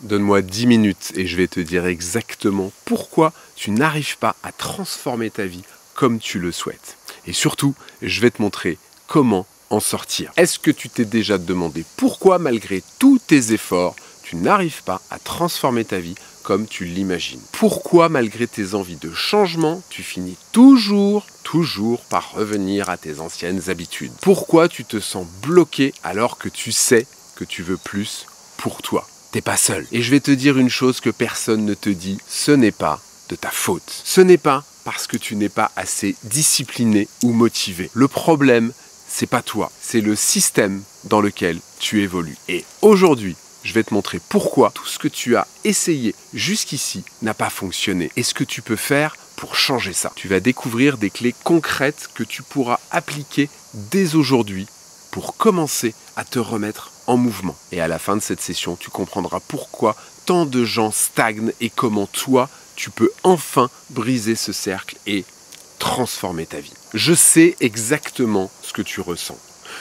Donne-moi 10 minutes et je vais te dire exactement pourquoi tu n'arrives pas à transformer ta vie comme tu le souhaites. Et surtout, je vais te montrer comment en sortir. Est-ce que tu t'es déjà demandé pourquoi, malgré tous tes efforts, tu n'arrives pas à transformer ta vie comme tu l'imagines? Pourquoi, malgré tes envies de changement, tu finis toujours par revenir à tes anciennes habitudes? Pourquoi tu te sens bloqué alors que tu sais que tu veux plus pour toi? T'es pas seul. Et je vais te dire une chose que personne ne te dit, ce n'est pas de ta faute. Ce n'est pas parce que tu n'es pas assez discipliné ou motivé. Le problème, c'est pas toi, c'est le système dans lequel tu évolues. Et aujourd'hui, je vais te montrer pourquoi tout ce que tu as essayé jusqu'ici n'a pas fonctionné et ce que tu peux faire pour changer ça. Tu vas découvrir des clés concrètes que tu pourras appliquer dès aujourd'hui pour commencer à te remettre en mouvement. Et à la fin de cette session, tu comprendras pourquoi tant de gens stagnent et comment toi, tu peux enfin briser ce cercle et transformer ta vie. Je sais exactement ce que tu ressens.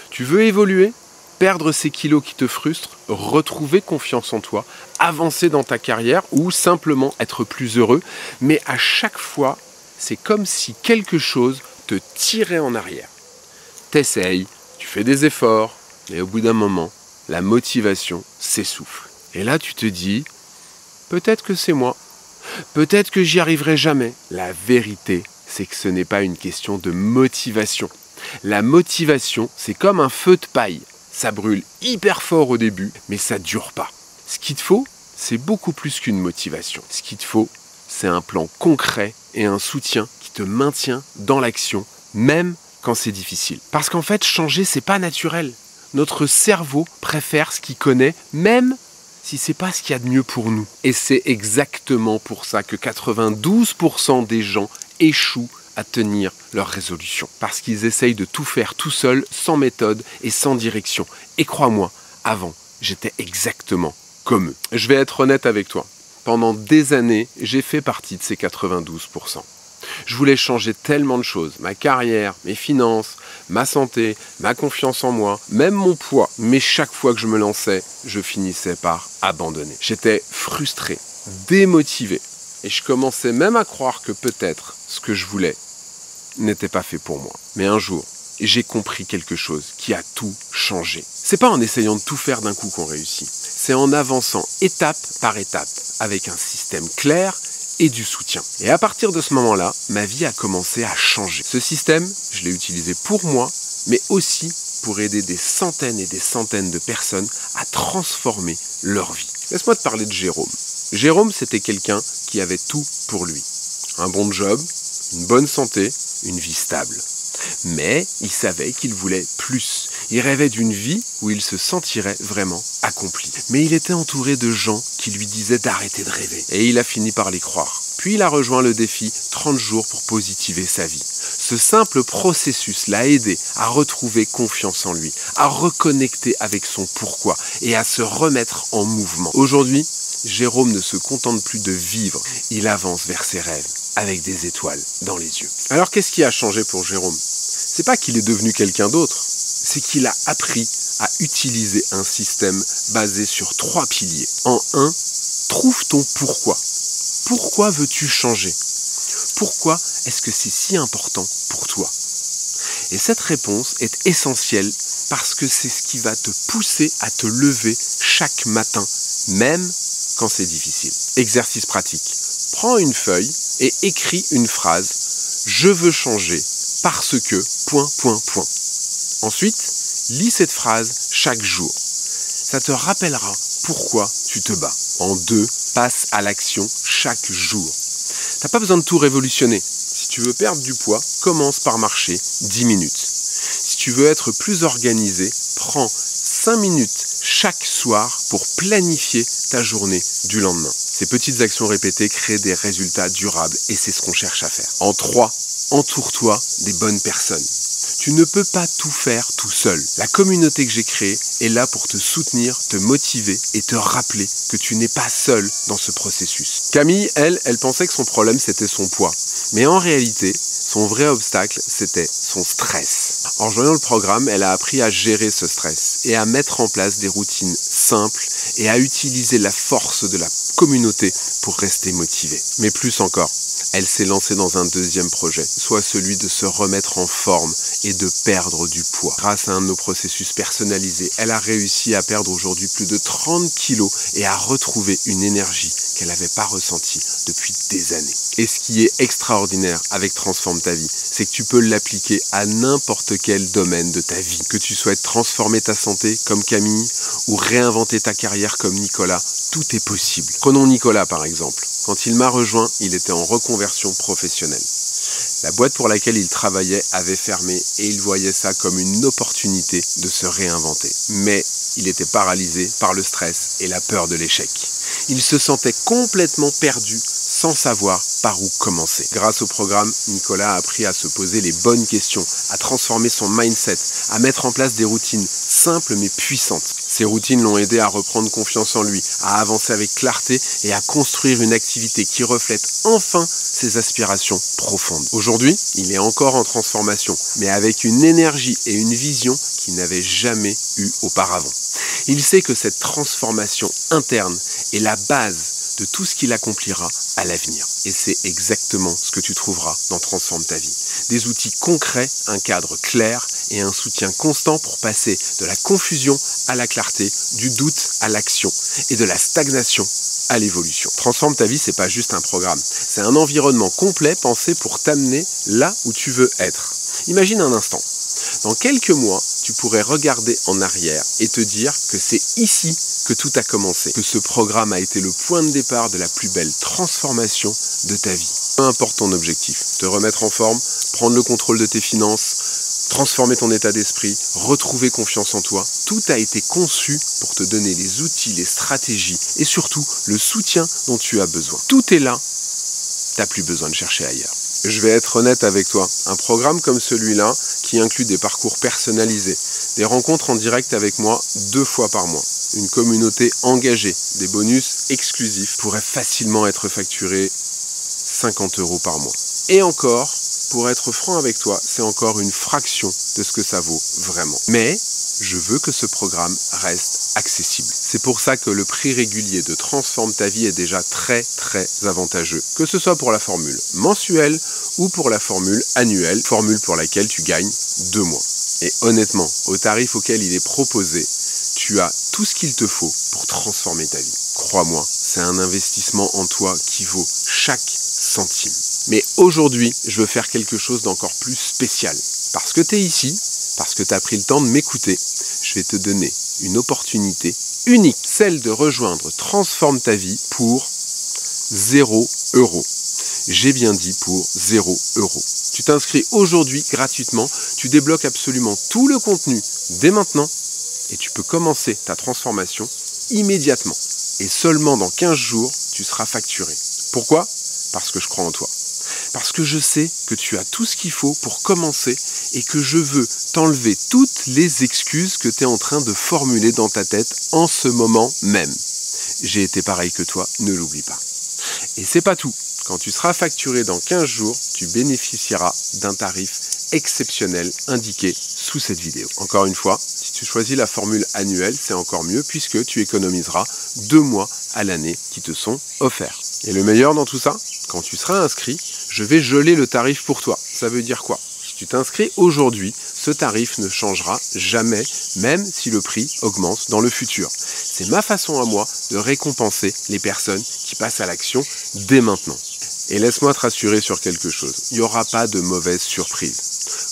Tu veux évoluer, perdre ces kilos qui te frustrent, retrouver confiance en toi, avancer dans ta carrière ou simplement être plus heureux. Mais à chaque fois, c'est comme si quelque chose te tirait en arrière. T'essayes, tu fais des efforts, mais au bout d'un moment, la motivation s'essouffle. Et là, tu te dis, peut-être que c'est moi. Peut-être que j'y arriverai jamais. La vérité, c'est que ce n'est pas une question de motivation. La motivation, c'est comme un feu de paille. Ça brûle hyper fort au début, mais ça ne dure pas. Ce qu'il te faut, c'est beaucoup plus qu'une motivation. Ce qu'il te faut, c'est un plan concret et un soutien qui te maintient dans l'action, même quand c'est difficile. Parce qu'en fait, changer, c'est pas naturel. Notre cerveau préfère ce qu'il connaît, même si c'est pas ce qu'il y a de mieux pour nous. Et c'est exactement pour ça que 92% des gens échouent à tenir leurs résolutions. Parce qu'ils essayent de tout faire tout seuls, sans méthode et sans direction. Et crois-moi, avant, j'étais exactement comme eux. Je vais être honnête avec toi. Pendant des années, j'ai fait partie de ces 92%. Je voulais changer tellement de choses, ma carrière, mes finances, ma santé, ma confiance en moi, même mon poids. Mais chaque fois que je me lançais, je finissais par abandonner. J'étais frustré, démotivé. Et je commençais même à croire que peut-être ce que je voulais n'était pas fait pour moi. Mais un jour, j'ai compris quelque chose qui a tout changé. C'est pas en essayant de tout faire d'un coup qu'on réussit. C'est en avançant étape par étape, avec un système clair et du soutien. Et à partir de ce moment-là, ma vie a commencé à changer. Ce système, je l'ai utilisé pour moi, mais aussi pour aider des centaines et des centaines de personnes à transformer leur vie. Laisse-moi te parler de Jérôme. Jérôme, c'était quelqu'un qui avait tout pour lui. Un bon job, une bonne santé, une vie stable. Mais il savait qu'il voulait plus. Il rêvait d'une vie où il se sentirait vraiment accompli. Mais il était entouré de gens qui lui disaient d'arrêter de rêver. Et il a fini par les croire. Puis il a rejoint le défi 30 jours pour positiver sa vie. Ce simple processus l'a aidé à retrouver confiance en lui, à reconnecter avec son pourquoi et à se remettre en mouvement. Aujourd'hui, Jérôme ne se contente plus de vivre, il avance vers ses rêves avec des étoiles dans les yeux. Alors qu'est-ce qui a changé pour Jérôme? C'est pas qu'il est devenu quelqu'un d'autre, c'est qu'il a appris à utiliser un système basé sur 3 piliers. En 1, trouve ton pourquoi. Pourquoi veux-tu changer? Pourquoi est-ce que c'est si important pour toi? Et cette réponse est essentielle parce que c'est ce qui va te pousser à te lever chaque matin, même quand c'est difficile. Exercice pratique. Prends une feuille et écris une phrase « Je veux changer parce que... ». Ensuite, lis cette phrase chaque jour. Ça te rappellera pourquoi tu te bats. En 2, passe à l'action chaque jour. T'as pas besoin de tout révolutionner. Si tu veux perdre du poids, commence par marcher 10 minutes. Si tu veux être plus organisé, prends 5 minutes chaque soir pour planifier ta journée du lendemain. Ces petites actions répétées créent des résultats durables et c'est ce qu'on cherche à faire. En 3, entoure-toi des bonnes personnes. Tu ne peux pas tout faire tout seul. La communauté que j'ai créée est là pour te soutenir, te motiver et te rappeler que tu n'es pas seul dans ce processus. Camille, elle pensait que son problème c'était son poids. Mais en réalité, son vrai obstacle c'était son stress. En rejoignant le programme, elle a appris à gérer ce stress et à mettre en place des routines simples et à utiliser la force de la communauté pour rester motivée. Mais plus encore, elle s'est lancée dans un deuxième projet, soit celui de se remettre en forme et de perdre du poids. Grâce à un de nos processus personnalisés, elle a réussi à perdre aujourd'hui plus de 30 kilos et à retrouver une énergie qu'elle n'avait pas ressentie depuis des années. Et ce qui est extraordinaire avec Transforme ta vie, c'est que tu peux l'appliquer à n'importe quel domaine de ta vie. Que tu souhaites transformer ta santé comme Camille ou réinventer ta carrière comme Nicolas, tout est possible. Prenons Nicolas par exemple. Quand il m'a rejoint, il était en reconversion professionnelle. La boîte pour laquelle il travaillait avait fermé et il voyait ça comme une opportunité de se réinventer. Mais il était paralysé par le stress et la peur de l'échec. Il se sentait complètement perdu sans savoir par où commencer. Grâce au programme, Nicolas a appris à se poser les bonnes questions, à transformer son mindset, à mettre en place des routines simples mais puissantes. Ces routines l'ont aidé à reprendre confiance en lui, à avancer avec clarté et à construire une activité qui reflète enfin ses aspirations profondes. Aujourd'hui, il est encore en transformation, mais avec une énergie et une vision qu'il n'avait jamais eu auparavant. Il sait que cette transformation interne est la base de tout ce qu'il accomplira à l'avenir. Et c'est exactement ce que tu trouveras dans Transforme ta vie. Des outils concrets, un cadre clair et un soutien constant pour passer de la confusion à la clarté, du doute à l'action et de la stagnation à l'évolution. Transforme ta vie, c'est pas juste un programme. C'est un environnement complet pensé pour t'amener là où tu veux être. Imagine un instant. Dans quelques mois, tu pourrais regarder en arrière et te dire que c'est ici que tout a commencé, que ce programme a été le point de départ de la plus belle transformation de ta vie. Peu importe ton objectif, te remettre en forme, prendre le contrôle de tes finances, transformer ton état d'esprit, retrouver confiance en toi, tout a été conçu pour te donner les outils, les stratégies et surtout le soutien dont tu as besoin. Tout est là, tu n'as plus besoin de chercher ailleurs. Je vais être honnête avec toi, un programme comme celui-là, qui inclut des parcours personnalisés, des rencontres en direct avec moi 2 fois par mois, une communauté engagée, des bonus exclusifs, pourrait facilement être facturé 50 € par mois. Et encore, pour être franc avec toi, c'est encore une fraction de ce que ça vaut vraiment. Mais je veux que ce programme reste accessible. C'est pour ça que le prix régulier de Transforme ta vie est déjà très avantageux. Que ce soit pour la formule mensuelle ou pour la formule annuelle, formule pour laquelle tu gagnes 2 mois. Et honnêtement, au tarif auquel il est proposé, tu as tout ce qu'il te faut pour transformer ta vie. Crois-moi, c'est un investissement en toi qui vaut chaque centime. Mais aujourd'hui, je veux faire quelque chose d'encore plus spécial. Parce que tu es ici, parce que tu as pris le temps de m'écouter, je vais te donner une opportunité unique, celle de rejoindre Transforme ta vie pour 0 €. J'ai bien dit pour 0 €. Tu t'inscris aujourd'hui gratuitement, tu débloques absolument tout le contenu dès maintenant et tu peux commencer ta transformation immédiatement. Et seulement dans 15 jours, tu seras facturé. Pourquoi ? Parce que je crois en toi. Parce que je sais que tu as tout ce qu'il faut pour commencer et que je veux t'enlever toutes les excuses que tu es en train de formuler dans ta tête en ce moment même. J'ai été pareil que toi, ne l'oublie pas. Et c'est pas tout. Quand tu seras facturé dans 15 jours, tu bénéficieras d'un tarif exceptionnel indiqué sous cette vidéo. Encore une fois, si tu choisis la formule annuelle, c'est encore mieux puisque tu économiseras 2 mois à l'année qui te sont offerts. Et le meilleur dans tout ça, quand tu seras inscrit, je vais geler le tarif pour toi. Ça veut dire quoi ? Si tu t'inscris aujourd'hui, ce tarif ne changera jamais, même si le prix augmente dans le futur. C'est ma façon à moi de récompenser les personnes qui passent à l'action dès maintenant. Et laisse-moi te rassurer sur quelque chose, il n'y aura pas de mauvaise surprise.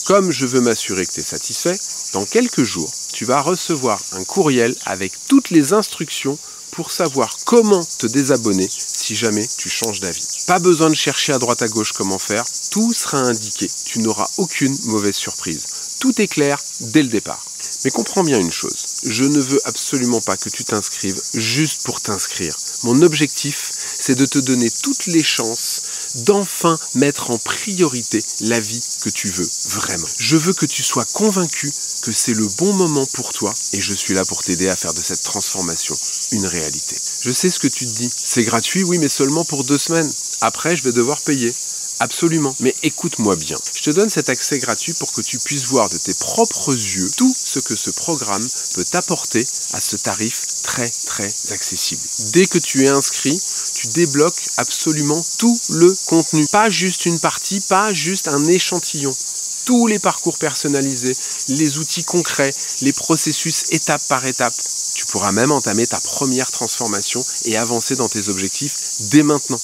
Comme je veux m'assurer que tu es satisfait, dans quelques jours, tu vas recevoir un courriel avec toutes les instructions pour savoir comment te désabonner si jamais tu changes d'avis. Pas besoin de chercher à droite à gauche comment faire, tout sera indiqué, tu n'auras aucune mauvaise surprise. Tout est clair dès le départ. Mais comprends bien une chose, je ne veux absolument pas que tu t'inscrives juste pour t'inscrire. Mon objectif, c'est de te donner toutes les chances d'enfin mettre en priorité la vie que tu veux vraiment. Je veux que tu sois convaincu que c'est le bon moment pour toi et je suis là pour t'aider à faire de cette transformation une réalité. Je sais ce que tu te dis, c'est gratuit, oui, mais seulement pour 2 semaines. Après, je vais devoir payer. Absolument, mais écoute-moi bien. Je te donne cet accès gratuit pour que tu puisses voir de tes propres yeux tout ce que ce programme peut t'apporter à ce tarif très accessible. Dès que tu es inscrit, tu débloques absolument tout le contenu. Pas juste une partie, pas juste un échantillon. Tous les parcours personnalisés, les outils concrets, les processus étape par étape. Tu pourras même entamer ta première transformation et avancer dans tes objectifs dès maintenant.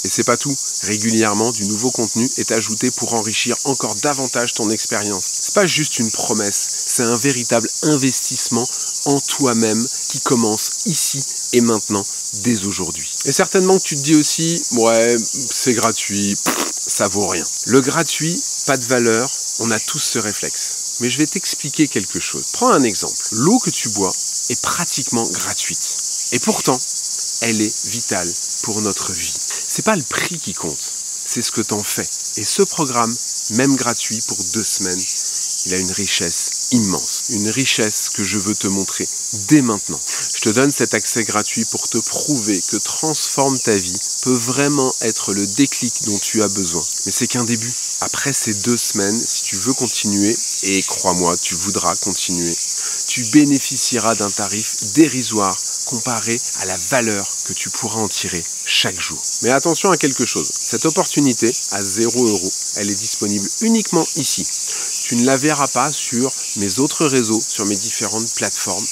Et c'est pas tout. Régulièrement, du nouveau contenu est ajouté pour enrichir encore davantage ton expérience. C'est pas juste une promesse, c'est un véritable investissement en toi-même qui commence ici et maintenant, dès aujourd'hui. Et certainement que tu te dis aussi, ouais, c'est gratuit, ça vaut rien. Le gratuit, pas de valeur, on a tous ce réflexe. Mais je vais t'expliquer quelque chose. Prends un exemple. L'eau que tu bois est pratiquement gratuite. Et pourtant, elle est vitale pour notre vie. C'est pas le prix qui compte, c'est ce que t'en fais. Et ce programme, même gratuit pour 2 semaines, il a une richesse immense. Une richesse que je veux te montrer dès maintenant. Je te donne cet accès gratuit pour te prouver que Transforme ta vie peut vraiment être le déclic dont tu as besoin. Mais c'est qu'un début. Après ces 2 semaines, si tu veux continuer, et crois-moi, tu voudras continuer, tu bénéficieras d'un tarif dérisoire comparé à la valeur que tu pourras en tirer chaque jour. Mais attention à quelque chose, cette opportunité à 0 €, elle est disponible uniquement ici. Tu ne la verras pas sur mes autres réseaux, sur mes différentes plateformes,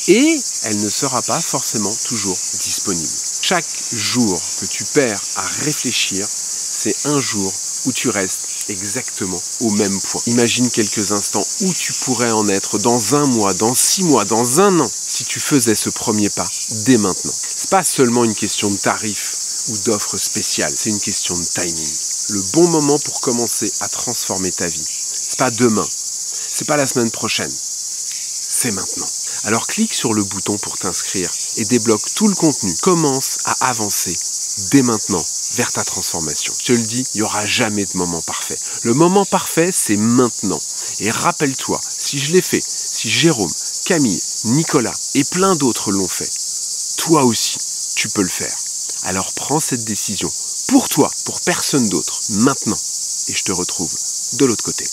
et elle ne sera pas forcément toujours disponible. Chaque jour que tu perds à réfléchir, c'est un jour où tu restes exactement au même point. Imagine quelques instants où tu pourrais en être dans 1 mois, dans 6 mois, dans 1 an, si tu faisais ce premier pas dès maintenant. C'est pas seulement une question de tarif ou d'offre spéciale, c'est une question de timing. Le bon moment pour commencer à transformer ta vie. C'est pas demain, c'est pas la semaine prochaine, c'est maintenant. Alors clique sur le bouton pour t'inscrire et débloque tout le contenu. Commence à avancer dès maintenant vers ta transformation. Je te le dis, il n'y aura jamais de moment parfait. Le moment parfait, c'est maintenant. Et rappelle-toi, si je l'ai fait, si Jérôme, Camille, Nicolas et plein d'autres l'ont fait, toi aussi, tu peux le faire. Alors prends cette décision pour toi, pour personne d'autre, maintenant. Et je te retrouve de l'autre côté.